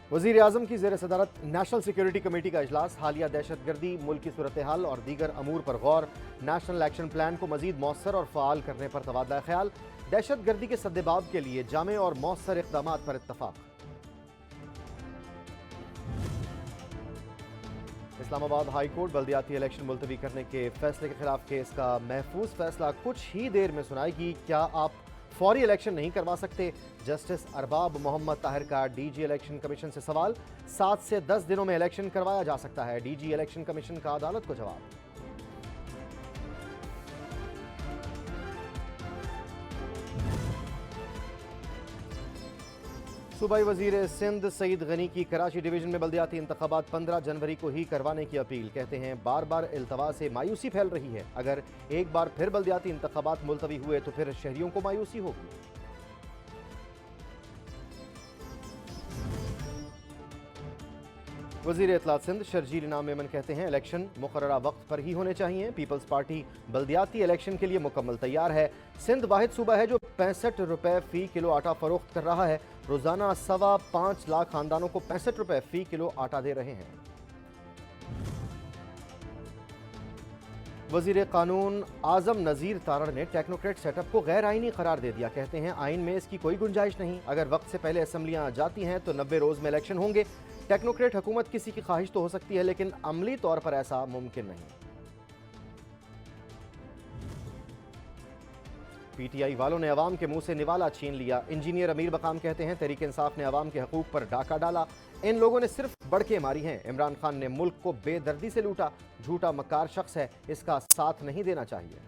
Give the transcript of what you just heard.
वज़ीर आज़म की ज़ेर सदारत नेशनल सिक्योरिटी कमेटी का इजलास। हालिया दहशतगर्दी, मुल्क की सूरत हाल और दीगर अमूर पर गौर। नेशनल एक्शन प्लान को मज़ीद मौसर और फ़ाल करने पर तबादला ख्याल। दहशतगर्दी के सद्देबाब के लिए जामे और मौसर इक़दामात पर इत्तफ़ाक़। इस्लामाबाद हाई कोर्ट बल्दियाती इलेक्शन मुलतवी करने के फैसले के खिलाफ केस का महफूज फैसला कुछ ही देर में सुनाएगी। क्या आप फौरी इलेक्शन नहीं करवा सकते? जस्टिस अरबाब मोहम्मद ताहिर का डीजी इलेक्शन कमीशन से सवाल। 7 से 10 दिनों में इलेक्शन करवाया जा सकता है, डीजी इलेक्शन कमीशन का अदालत को जवाब। सूबाई वजीर सिंध सईद गनी की कराची डिवीजन में बल्दियाती इंतखाबात 15 जनवरी को ही करवाने की अपील। कहते हैं बार बार इल्तवा से मायूसी फैल रही है, अगर एक बार फिर बल्दियाती इंतखाबात मुलतवी हुए तो फिर शहरियों को मायूसी होगी। वज़ीर इत्तलात सिंध शर्जील इनाम मेमन कहते हैं इलेक्शन मुकर्ररा वक्त पर ही होने चाहिए। पीपल्स पार्टी बल्दियाती इलेक्शन के लिए मुकम्मल तैयार है। सिंध वाहिद सूबा है जो 65 रुपए फ़ी किलो आटा फरोख्त कर रहा है। रोज़ाना 5.25 लाख खानदानों को 65 रुपए फ़ी किलो आटा दे रहे हैं। वज़ीर कानून आज़म नज़ीर तारड़ ने टेक्नोक्रेट सेटअप को गैर आइनी करार दे दिया। कहते हैं आइन में इसकी कोई गुंजाइश नहीं। अगर वक्त से पहले असम्बलियाँ जाती हैं तो 90 रोज़ में इलेक्शन होंगे। टेक्नोक्रेट हुकूमत किसी की ख्वाहिश तो हो सकती है, लेकिन अमली तौर पर ऐसा मुमकिन नहीं। पीटीआई वालों ने अवाम के मुंह से निवाला छीन लिया। इंजीनियर अमीर बकाम कहते हैं तहरीक इंसाफ ने अवाम के हकूक पर डाका डाला। इन लोगों ने सिर्फ बड़के मारी हैं। इमरान खान ने मुल्क को बेदर्दी से लूटा। झूठा मक्कार शख्स है, इसका साथ नहीं देना चाहिए।